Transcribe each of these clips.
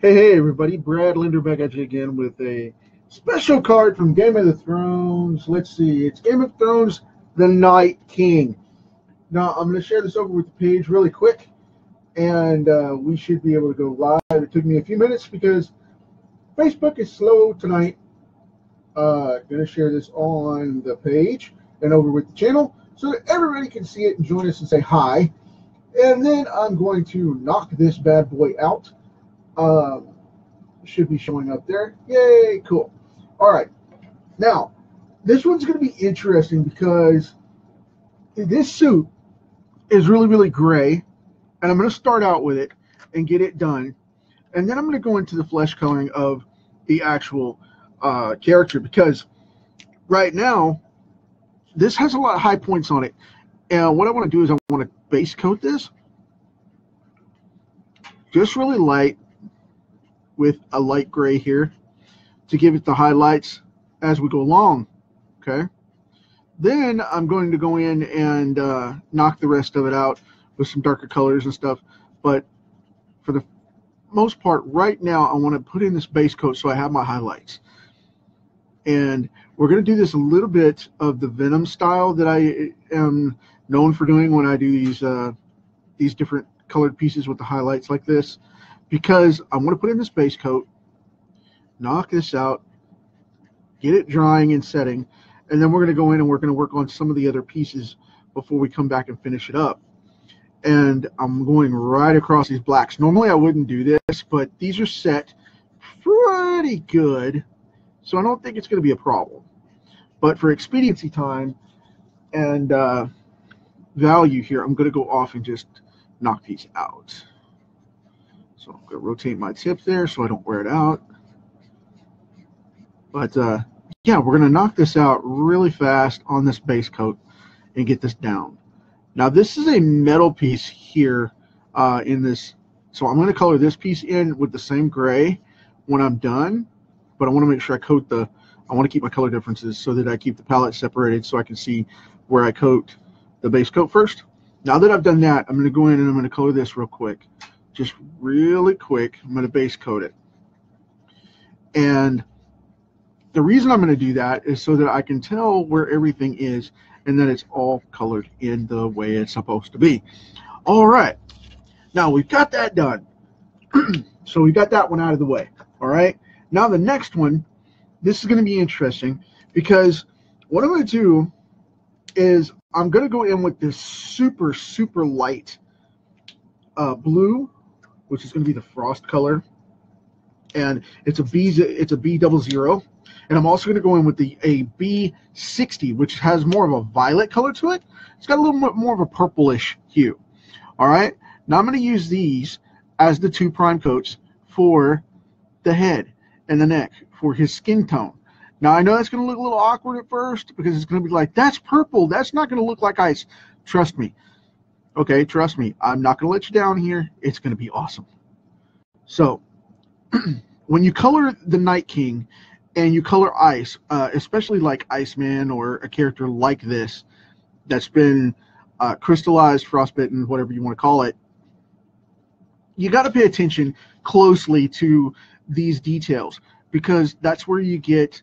Hey everybody, Brad Linder back at you again with a special card from Game of the Thrones. Let's see, it's Game of Thrones, The Night King. Now, I'm going to share this over with the page really quick, and we should be able to go live. It took me a few minutes because Facebook is slow tonight. Going to share this on the page and over with the channel so that everybody can see it and join us and say hi. And then I'm going to knock this bad boy out. Should be showing up there. Yay, cool. All right. Now, this one's going to be interesting because this suit is really, really gray, and I'm going to start out with it and get it done. And then I'm going to go into the flesh coloring of the actual character because right now, this has a lot of high points on it. And what I want to do is I want to base coat this just really light with a light gray here to give it the highlights as we go along. Okay, then I'm going to go in and knock the rest of it out with some darker colors and stuff, but for the most part right now I want to put in this base coat so I have my highlights. And we're going to do this a little bit of the Venom style that I am known for doing when I do these different colored pieces with the highlights like this, because I want to put in this base coat, knock this out, get it drying and setting, and then we're going to go in and we're going to work on some of the other pieces before we come back and finish it up. And I'm going right across these blacks. Normally I wouldn't do this, but these are set pretty good, so I don't think it's going to be a problem. But for expediency time and value here, I'm going to go off and just knock these out. So I'm going to rotate my tip there so I don't wear it out. But yeah, we're going to knock this out really fast on this base coat and get this down. Now this is a metal piece here in this. So I'm going to color this piece in with the same gray when I'm done. But I want to make sure I coat I want to keep my color differences so that I keep the palette separated so I can see where I coat the base coat first. Now that I've done that, I'm going to go in and I'm going to color this real quick. Just really quick, I'm going to base coat it. And the reason I'm going to do that is so that I can tell where everything is and that it's all colored in the way it's supposed to be. All right. Now we've got that done. So we got that one out of the way. All right. Now the next one, this is going to be interesting because what I'm going to do is I'm going to go in with this super, super light blue, which is going to be the frost color, and it's a B00, and I'm also going to go in with a B60, which has more of a violet color to it. It's got a little bit more of a purplish hue. All right, now I'm going to use these as the two prime coats for the head and the neck for his skin tone. Now I know that's going to look a little awkward at first because it's going to be like, that's purple, that's not going to look like ice. Trust me. Okay, trust me, I'm not going to let you down here. It's going to be awesome. So, when you color the Night King and you color ice, especially like Iceman or a character like this that's been crystallized, frostbitten, whatever you want to call it, you got to pay attention closely to these details because that's where you get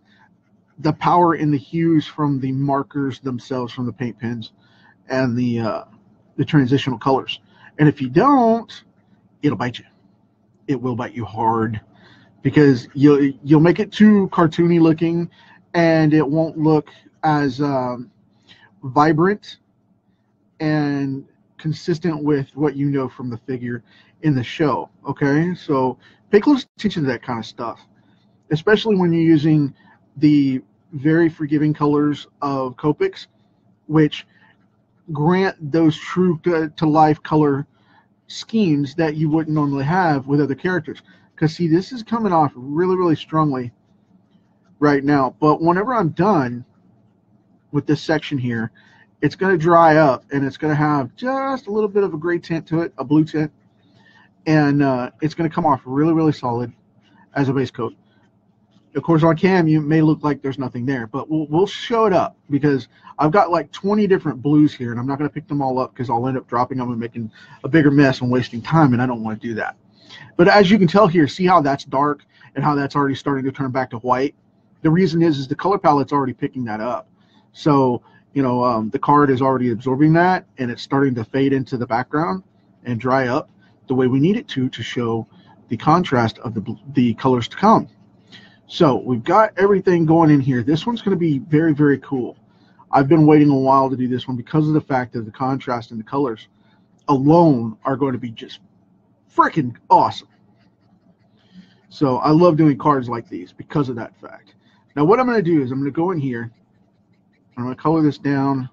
the power in the hues from the markers themselves, from the paint pens and the transitional colors. And if you don't, it'll bite you. It will bite you hard because you'll make it too cartoony looking and it won't look as vibrant and consistent with what you know from the figure in the show. Okay, so pay close attention to that kind of stuff, especially when you're using the very forgiving colors of Copics, which grant those true to life color schemes that you wouldn't normally have with other characters. Because see, this is coming off really, really strongly right now, but whenever I'm done with this section here, it's going to dry up and it's going to have just a little bit of a gray tint to it, a blue tint, and it's going to come off really, really solid as a base coat. Of course, on cam, you may look like there's nothing there, but we'll show it up because I've got like 20 different blues here, and I'm not going to pick them all up because I'll end up dropping them and making a bigger mess and wasting time, and I don't want to do that. But as you can tell here, see how that's dark and how that's already starting to turn back to white? The reason is the color palette's already picking that up. So, you know, the card is already absorbing that, and it's starting to fade into the background and dry up the way we need it to show the contrast of the colors to come. So we've got everything going in here. This one's going to be very, very cool. I've been waiting a while to do this one because of the fact that the contrast and the colors alone are going to be just freaking awesome. So I love doing cards like these because of that fact. Now what I'm going to do is I'm going to go in here. I'm going to color this down.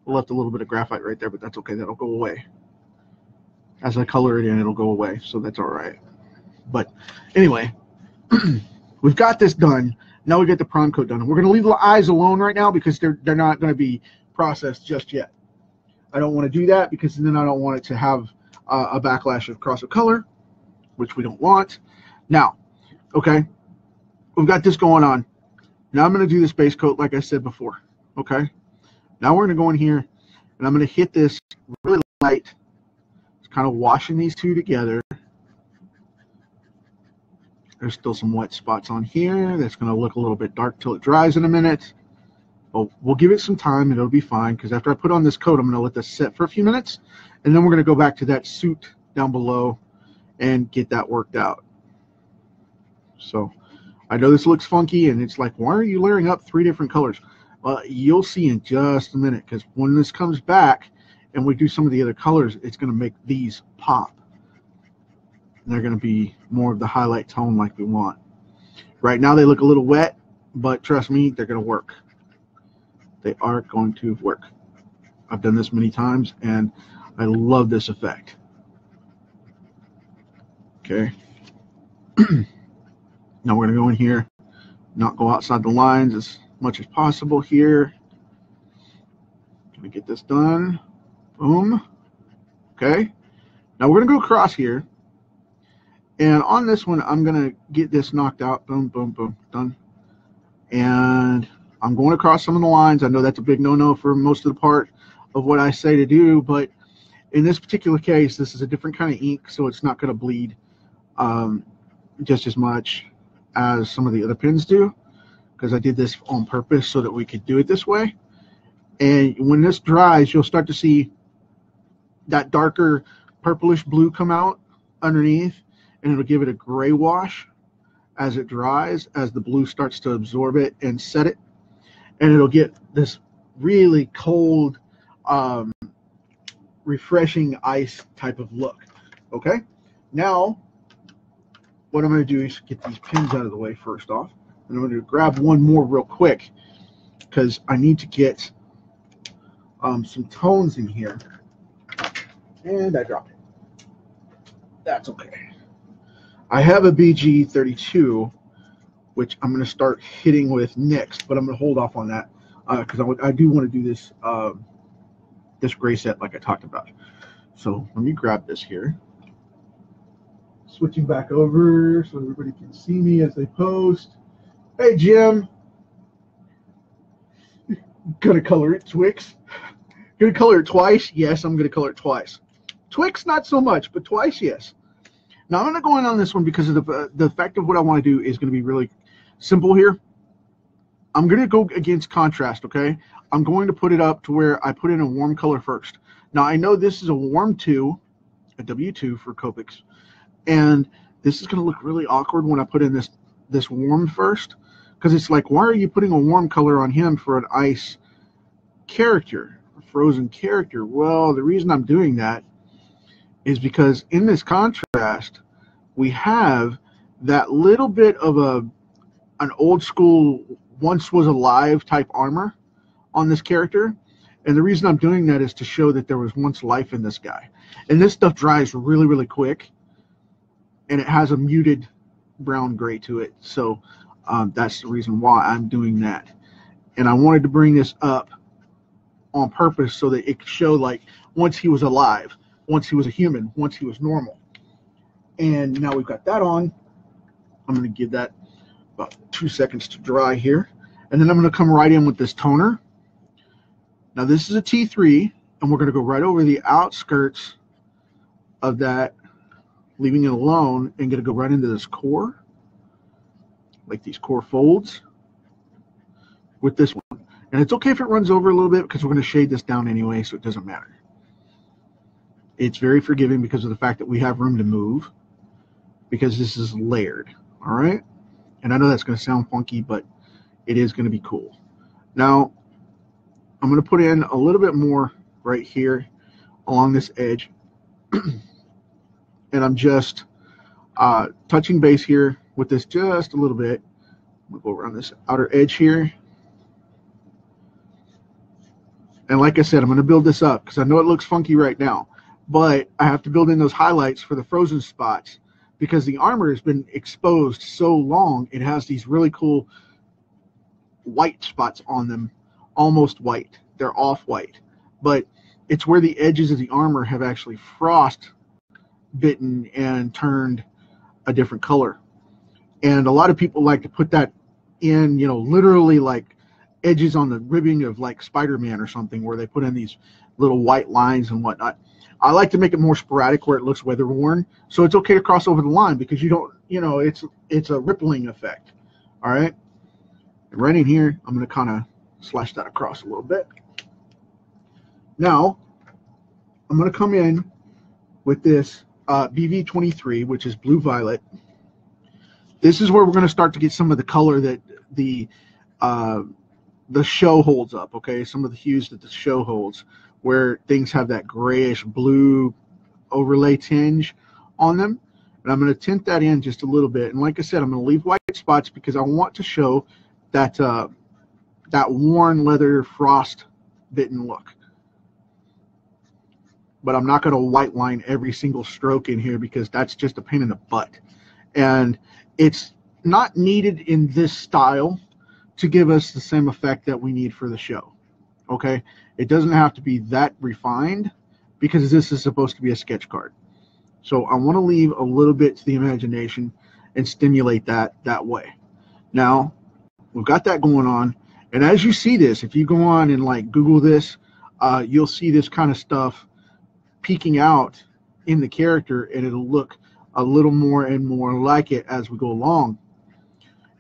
I left a little bit of graphite right there, but that's okay. That'll go away. As I color it in, it'll go away, so that's all right. But anyway, we've got this done. Now we get the prime coat done. We're going to leave the eyes alone right now because they're not going to be processed just yet. I don't want to do that because then I don't want it to have a backlash of cross of color, which we don't want. Now, okay, we've got this going on. Now I'm going to do this base coat like I said before, okay? Now we're going to go in here, and I'm going to hit this really light. It's kind of washing these two together. There's still some wet spots on here. That's going to look a little bit dark till it dries in a minute. But we'll give it some time, and it'll be fine, because after I put on this coat, I'm going to let this set for a few minutes, and then we're going to go back to that suit down below and get that worked out. So I know this looks funky, and it's like, why are you layering up 3 different colors? Well, you'll see in just a minute, because when this comes back and we do some of the other colors, it's going to make these pop. They're going to be more of the highlight tone like we want. Right now they look a little wet, but trust me, they're going to work. They are going to work. I've done this many times, and I love this effect. Okay. Now we're going to go in here, not go outside the lines as much as possible here. Going to get this done. Boom. Okay. Now we're going to go across here. And on this one, I'm going to get this knocked out. Boom, boom, boom. Done. And I'm going across some of the lines. I know that's a big no-no for most of the part of what I say to do, but in this particular case, this is a different kind of ink, so it's not going to bleed just as much as some of the other pens do, because I did this on purpose so that we could do it this way. And when this dries, you'll start to see that darker purplish blue come out underneath, and it'll give it a gray wash as it dries, as the blue starts to absorb it and set it, and it'll get this really cold, refreshing ice type of look. Okay, now what I'm going to do is get these pins out of the way first off, and I'm going to grab one more real quick because I need to get some tones in here, and I dropped it. That's okay. I have a BG32, which I'm going to start hitting with next, but I'm going to hold off on that because I do want to do this this gray set like I talked about. So let me grab this here. Switching back over so everybody can see me as they post. Hey, Jim. Gonna color it, Twix. Gonna color it twice? Yes, I'm gonna color it twice. Twix, not so much, but twice, yes. Now, I'm going to go in on this one because of the effect of what I want to do is going to be really simple here. I'm going to go against contrast, okay? I'm going to put it up to where I put in a warm color first. Now, I know this is a warm 2, a W2 for Copics, and this is going to look really awkward when I put in this warm first, because it's like, why are you putting a warm color on him for an ice character, a frozen character? Well, the reason I'm doing that is because in this contrast, we have that little bit of an old school once was alive type armor on this character. And the reason I'm doing that is to show that there was once life in this guy. And this stuff dries really, really quick. And it has a muted brown gray to it. So that's the reason why I'm doing that. And I wanted to bring this up on purpose so that it could show like once he was alive, once he was a human, once he was normal. And now we've got that on. I'm going to give that about 2 seconds to dry here. And then I'm going to come right in with this toner. Now this is a T3, and we're going to go right over the outskirts of that leaving it alone, and going to go right into this core, like these core folds with this one. And it's okay if it runs over a little bit because we're going to shade this down anyway, so it doesn't matter. It's very forgiving because of the fact that we have room to move, because this is layered, all right? And I know that's going to sound funky, but it is going to be cool. Now, I'm going to put in a little bit more right here along this edge. And I'm just touching base here with this just a little bit. We'll go around this outer edge here. And like I said, I'm going to build this up because I know it looks funky right now, but I have to build in those highlights for the frozen spots because the armor has been exposed so long. It has these really cool white spots on them, almost white. They're off-white, but it's where the edges of the armor have actually frost bitten and turned a different color. And a lot of people like to put that in, you know, literally like edges on the ribbing of like Spider-Man or something, where they put in these little white lines and whatnot. I like to make it more sporadic where it looks weather worn, so it's okay to cross over the line because you don't, you know, it's a rippling effect. All right, and right in here, I'm going to kind of slash that across a little bit. Now, I'm going to come in with this BV23, which is blue violet. This is where we're going to start to get some of the color that the show holds up, okay? Some of the hues that the show holds, where things have that grayish blue overlay tinge on them. And I'm going to tint that in just a little bit. And like I said, I'm going to leave white spots because I want to show that that worn leather frost bitten look. But I'm not going to white line every single stroke in here because that's just a pain in the butt. And it's not needed in this style to give us the same effect that we need for the show. Okay? It doesn't have to be that refined because this is supposed to be a sketch card. So I want to leave a little bit to the imagination and stimulate that way. Now, we've got that going on. And as you see this, if you go on and like Google this, you'll see this kind of stuff peeking out in the character, and it'll look a little more and more like it as we go along.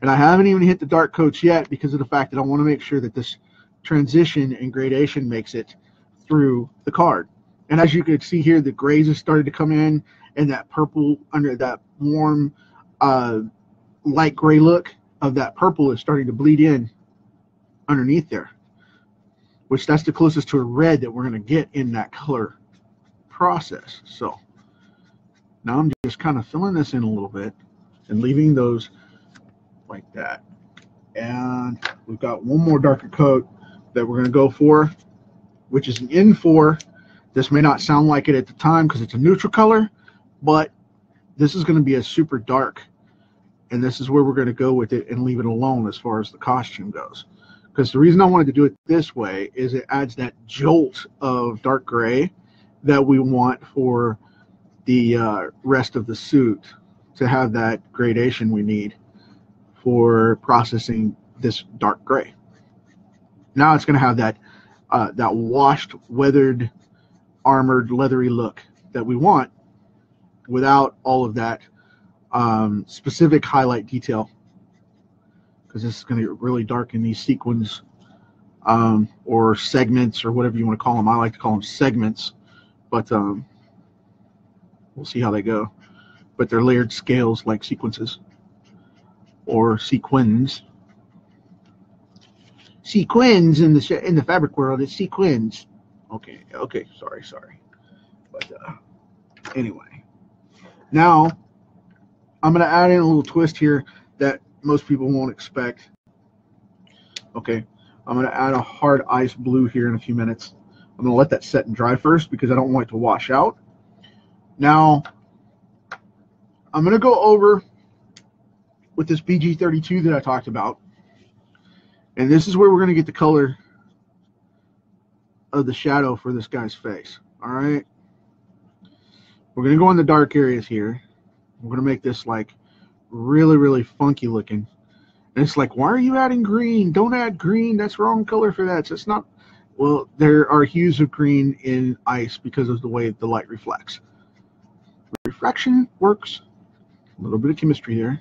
And I haven't even hit the dark coats yet because of the fact that I want to make sure that this transition and gradation makes it through the card. And as you can see here, the grays have started to come in, and that purple under that warm light gray look of that purple is starting to bleed in underneath there, which that's the closest to a red that we're going to get in that color process. So now I'm just kind of filling this in a little bit and leaving those like that. And we've got one more darker coat that we're going to go for, which is an N4. This may not sound like it at the time because it's a neutral color, but this is going to be a super dark, and this is where we're going to go with it and leave it alone as far as the costume goes. Because the reason I wanted to do it this way is it adds that jolt of dark gray that we want for the rest of the suit to have that gradation we need for processing this dark gray. Now it's going to have that that washed, weathered, armored, leathery look that we want without all of that specific highlight detail, because this is going to get really dark in these sequins or segments or whatever you want to call them. I like to call them segments, but we'll see how they go. But they're layered scales like sequences or sequins. Sequins in the fabric world, it's sequins. Okay, sorry. But anyway, now I'm going to add in a little twist here that most people won't expect. Okay, I'm going to add a hard ice blue here in a few minutes. I'm going to let that set and dry first because I don't want it to wash out. Now, I'm going to go over with this BG32 that I talked about. And this is where we're going to get the color of the shadow for this guy's face. All right. We're going to go in the dark areas here. We're going to make this like really, really funky looking. And it's like, why are you adding green? Don't add green. That's wrong color for that. So it's not. Well, there are hues of green in ice because of the way the light reflects. refraction works. A little bit of chemistry there.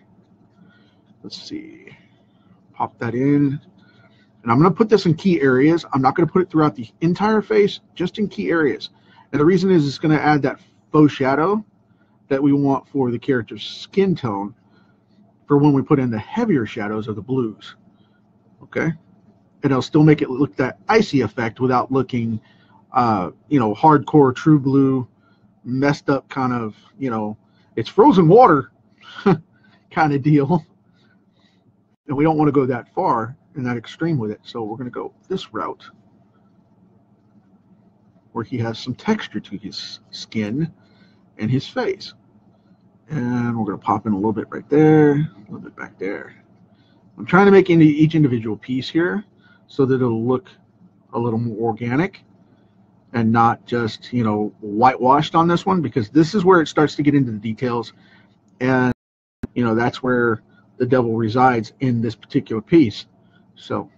Let's see. Pop that in. And I'm going to put this in key areas. I'm not going to put it throughout the entire face, just in key areas. And the reason is it's going to add that faux shadow that we want for the character's skin tone for when we put in the heavier shadows of the blues. Okay? And it'll still make it look that icy effect without looking, you know, hardcore, true blue, messed up kind of, you know, it's frozen water kind of deal. And we don't want to go that far and that extreme with it. So we're going to go this route where he has some texture to his skin and his face. And we're going to pop in a little bit right there, a little bit back there. I'm trying to make into each individual piece here so that it'll look a little more organic and not just, you know, whitewashed on this one, because this is where it starts to get into the details. And, you know, that's where the devil resides in this particular piece. So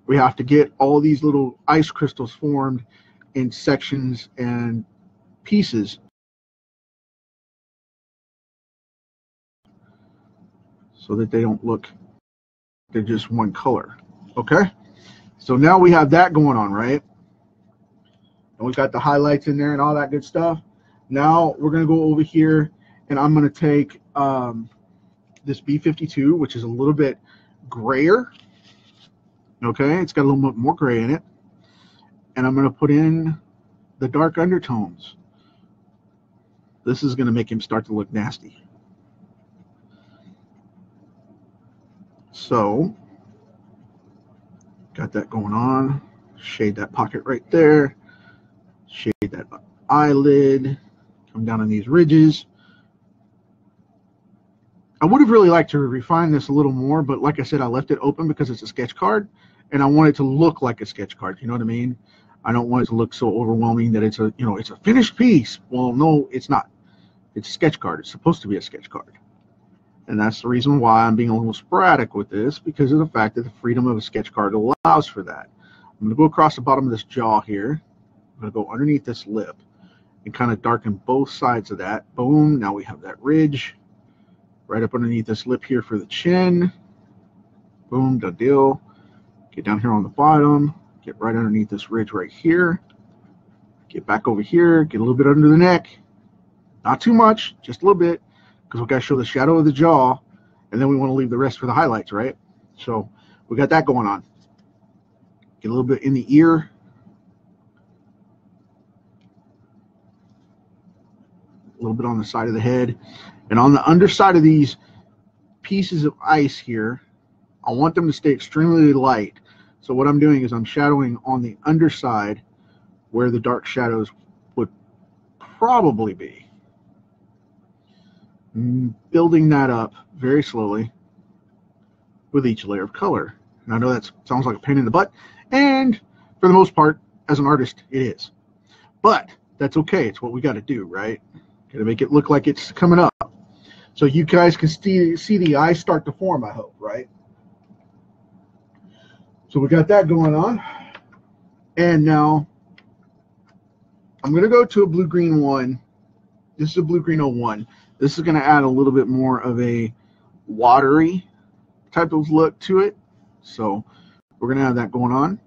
we have to get all these little ice crystals formed in sections and pieces so that they don't look, they're just one color. Okay, so now we have that going on, right? And we've got the highlights in there and all that good stuff. Now we're going to go over here and I'm going to take this B52, which is a little bit grayer. Okay, it's got a little bit more gray in it. And I'm going to put in the dark undertones. This is going to make him start to look nasty. So, got that going on. Shade that pocket right there. Shade that eyelid. Come down on these ridges. I would have really liked to refine this a little more, but like I said, I left it open because it's a sketch card, and I want it to look like a sketch card. You know what I mean? I don't want it to look so overwhelming that it's a, you know, it's a finished piece. Well, no, it's not. It's a sketch card. It's supposed to be a sketch card. And that's the reason why I'm being a little sporadic with this, because of the fact that the freedom of a sketch card allows for that. I'm going to go across the bottom of this jaw here. I'm going to go underneath this lip and kind of darken both sides of that. Boom. Now we have that ridge. Right up underneath this lip here for the chin. Boom, done deal. Get down here on the bottom. Get right underneath this ridge right here. Get back over here. Get a little bit under the neck. Not too much, just a little bit, because we've got to show the shadow of the jaw, and then we want to leave the rest for the highlights, right? So we got that going on. Get a little bit in the ear. A little bit on the side of the head. And on the underside of these pieces of ice here, I want them to stay extremely light. So what I'm doing is I'm shadowing on the underside where the dark shadows would probably be. Building that up very slowly with each layer of color. And I know that sounds like a pain in the butt, and for the most part, as an artist, it is. But that's okay. It's what we got to do, right? Got to make it look like it's coming up. So you guys can see the eyes start to form, I hope, right? So we got that going on. And now I'm going to go to a blue-green one. This is a blue-green 01. This is going to add a little bit more of a watery type of look to it. So we're going to have that going on.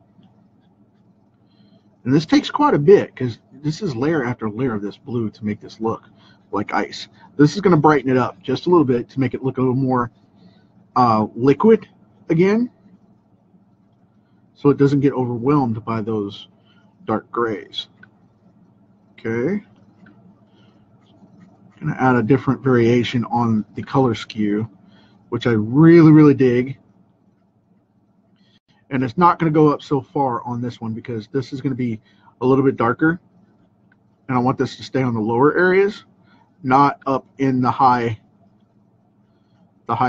And this takes quite a bit because this is layer after layer of this blue to make this look like ice. This is going to brighten it up just a little bit to make it look a little more liquid again, so it doesn't get overwhelmed by those dark grays. Okay. Going to add a different variation on the color skew, which I really, really dig. And it's not going to go up so far on this one because this is going to be a little bit darker. And I want this to stay on the lower areas, not up in the high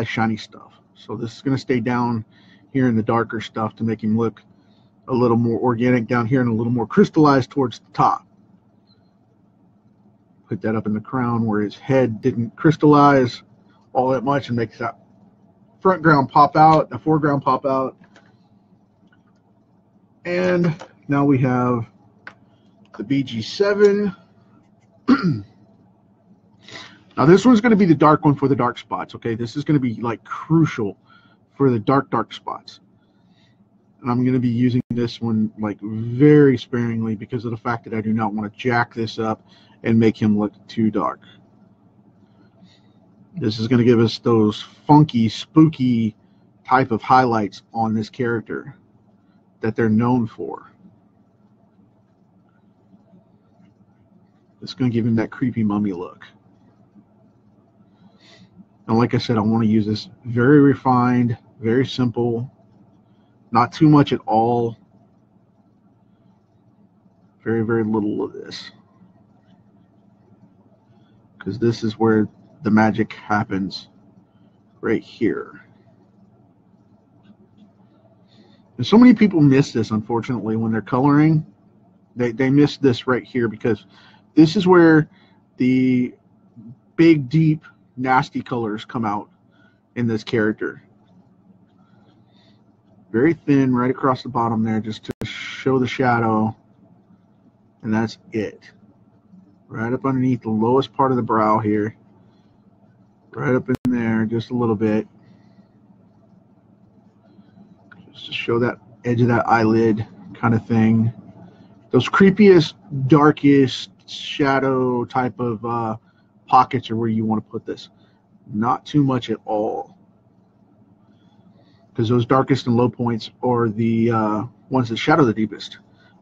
shiny stuff. So this is going to stay down here in the darker stuff to make him look a little more organic down here and a little more crystallized towards the top. Put that up in the crown where his head didn't crystallize all that much and makes that front ground pop out, the foreground pop out. And now we have the BG7. Now this one's going to be the dark one for the dark spots, okay? This is going to be like crucial for the dark spots. And I'm going to be using this one like very sparingly because of the fact that I do not want to jack this up and make him look too dark. This is going to give us those funky, spooky type of highlights on this character that they're known for. It's going to give him that creepy mummy look. And like I said, I want to use this very refined, very simple, not too much at all. Very, very little of this. Because this is where the magic happens, right here. And so many people miss this, unfortunately, when they're coloring. They miss this right here because this is where the big, deep, nasty colors come out in this character. Very thin right across the bottom there just to show the shadow, and that's it. Right up underneath the lowest part of the brow here, right up in there just a little bit, just to show that edge of that eyelid kind of thing. Those creepiest, darkest shadow type of pockets are where you want to put this. Not too much at all, because those darkest and low points are the ones that shadow the deepest.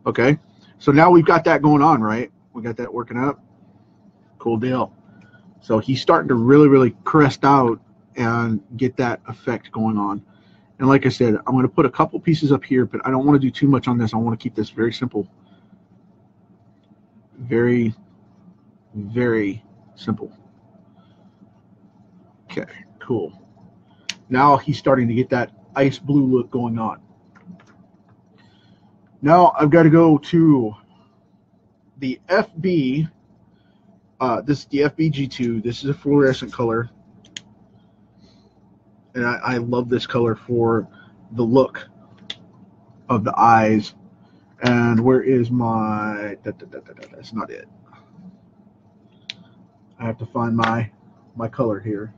Okay, so now we've got that going on, right? We got that working up. Cool deal. So he's starting to really, really crest out and get that effect going on. And like I said, I'm going to put a couple pieces up here, but I don't want to do too much on this. I want to keep this very simple. Very, very simple. Okay, cool. Now he's starting to get that ice blue look going on. Now I've got to go to the FB. This is the FBG2. This is a fluorescent color. And I love this color for the look of the eyes. And where is my... That's not it. I have to find my color here.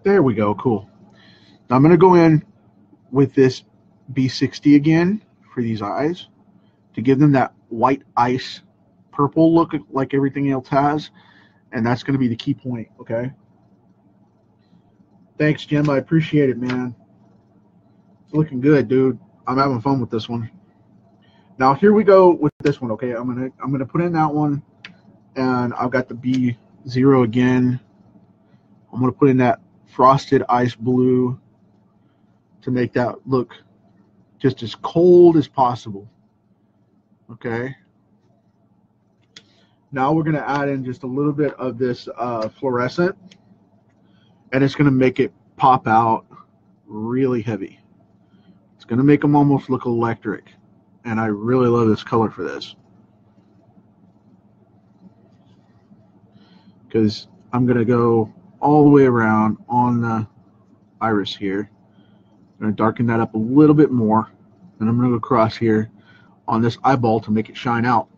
There we go. Cool. Now I'm going to go in with this B60 again for these eyes to give them that white ice purple look like everything else has. And that's going to be the key point, okay? Thanks, Jim. I appreciate it, man. It's looking good, dude. I'm having fun with this one. Now here we go with this one, okay? I'm gonna put in that one, and I've got the B0 again. I'm gonna put in that frosted ice blue to make that look just as cold as possible. Okay. Now we're gonna add in just a little bit of this fluorescent, and it's gonna make it pop out really heavy. It's gonna make them almost look electric. And I really love this color for this, because I'm going to go all the way around on the iris here. I'm going to darken that up a little bit more. And I'm going to go across here on this eyeball to make it shine out.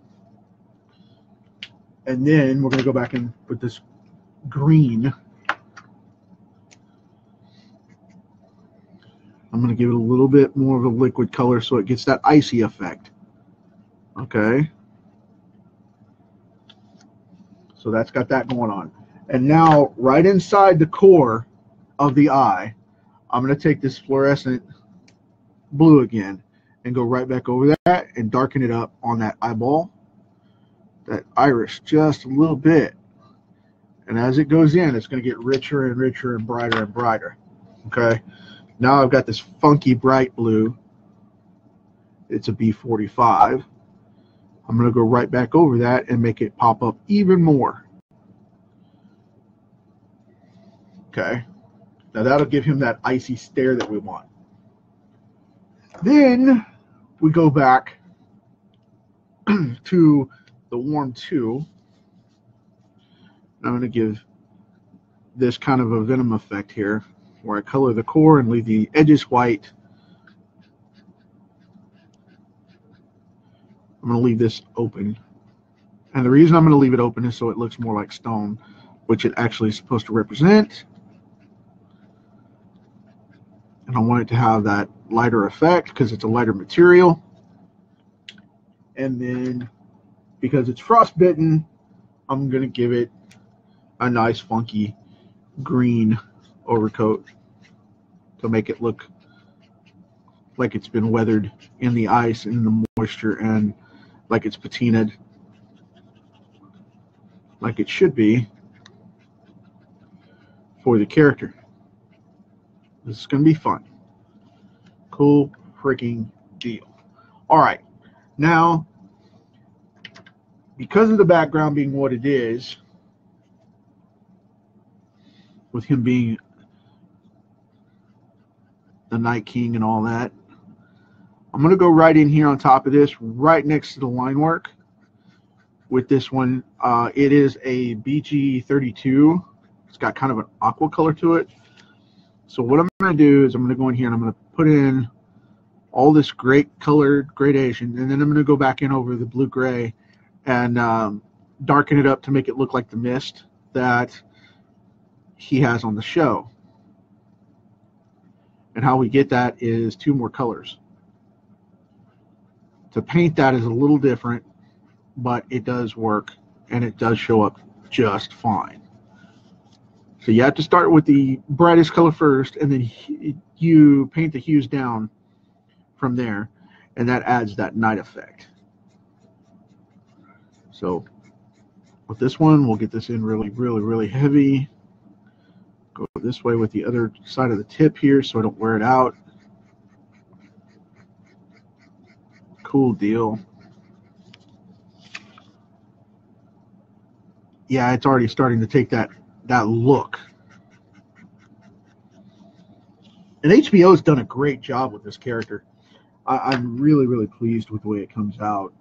And then we're going to go back and put this green. I'm going to give it a little bit more of a liquid color so it gets that icy effect. Okay. So that's got that going on. And now, right inside the core of the eye, I'm going to take this fluorescent blue again and go right back over that and darken it up on that eyeball, that iris, just a little bit. And as it goes in, it's going to get richer and richer and brighter and brighter. Okay. Now I've got this funky bright blue. It's a B45. I'm going to go right back over that and make it pop up even more. Okay. Now that'll give him that icy stare that we want. Then we go back to the warm 2. I'm going to give this kind of a venom effect here, where I color the core and leave the edges white. I'm going to leave this open, And the reason I'm going to leave it open is so it looks more like stone, which it actually is supposed to represent. And I want it to have that lighter effect because it's a lighter material. And then because it's frostbitten, I'm going to give it a nice funky green overcoat to make it look like it's been weathered in the ice and the moisture, and like it's patinaed like it should be for the character. This is going to be fun. Cool freaking deal. All right, now because of the background being what it is, with him being the Night King and all that, I'm going to go right in here on top of this, right next to the line work with this one. It is a BG32. It's got kind of an aqua color to it. So what I'm going to do is I'm going to go in here and I'm going to put in all this great colored gradation, and then I'm going to go back in over the blue-gray and darken it up to make it look like the mist that he has on the show. And how we get that is 2 more colors. To paint that is a little different, but it does work and it does show up just fine. So you have to start with the brightest color first, and then you paint the hues down from there, and that adds that night effect. So with this one, we'll get this in really heavy. Go this way with the other side of the tip here so I don't wear it out. Cool deal. Yeah, it's already starting to take that look. And HBO's done a great job with this character. I'm really pleased with the way it comes out.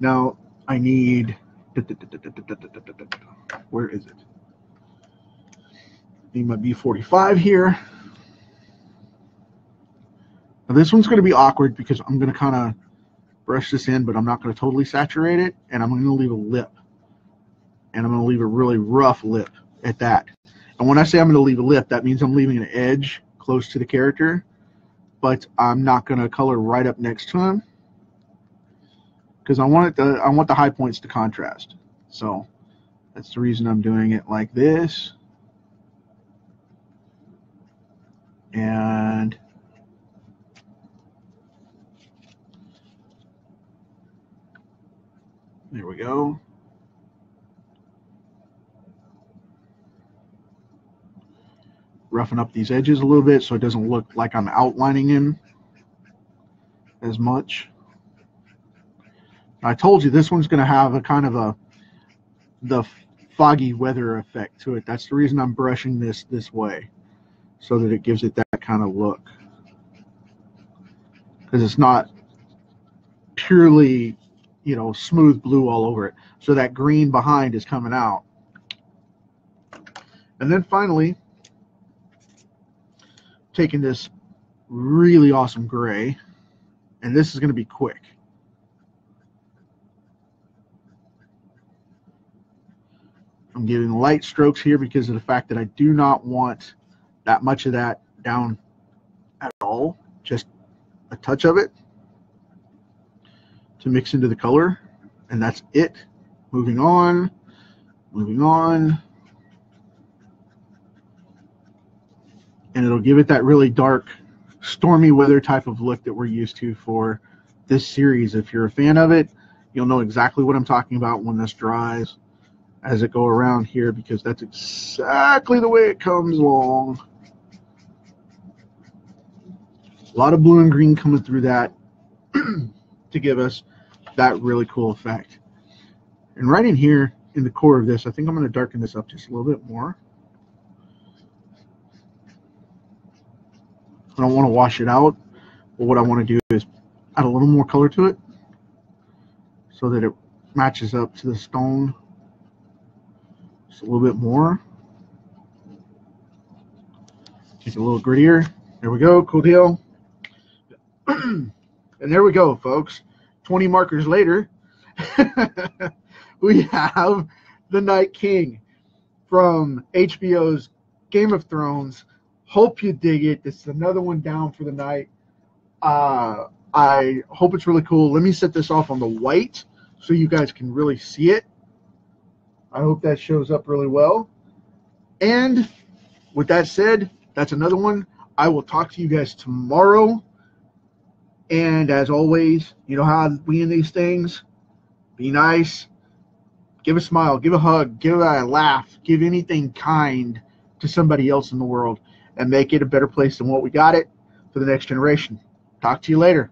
Now I need, where is it? Need my B45 here. Now this one's going to be awkward because I'm going to kind of brush this in, but I'm not going to totally saturate it, and I'm going to leave a lip. And I'm going to leave a really rough lip at that. And when I say I'm going to leave a lip, that means I'm leaving an edge close to the character, but I'm not going to color right up next to him because I want the high points to contrast. So that's the reason I'm doing it like this. And there we go. Roughen up these edges a little bit so it doesn't look like I'm outlining him as much. I told you this one's going to have a kind of the foggy weather effect to it. That's the reason I'm brushing this way, so that it gives it that kind of look. Because it's not purely, you know, smooth blue all over it. So that green behind is coming out. And then finally, taking this really awesome gray, and this is going to be quick. I'm giving light strokes here because of the fact that I do not want that much of that down at all, just a touch of it to mix into the color, and that's it. Moving on. And it'll give it that really dark, stormy weather type of look that we're used to for this series. If you're a fan of it, you'll know exactly what I'm talking about when this dries as it go around here, because that's exactly the way it comes along. A lot of blue and green coming through that to give us that really cool effect. And right in here in the core of this, I think I'm going to darken this up just a little bit more. I don't want to wash it out, but what I want to do is add a little more color to it so that it matches up to the stone just a little bit more. Make it a little grittier. There we go. Cool deal. And there we go, folks. 20 markers later, We have the Night King from HBO's Game of Thrones. Hope you dig it. This is another one down for the night. I hope it's really cool. Let me set this off on the white so you guys can really see it. I hope that shows up really well. And with that said, that's another one. I will talk to you guys tomorrow. And as always, you know how we end these things. Be nice. Give a smile. Give a hug. Give a laugh. Give anything kind to somebody else in the world. And make it a better place than what we got it for the next generation. Talk to you later.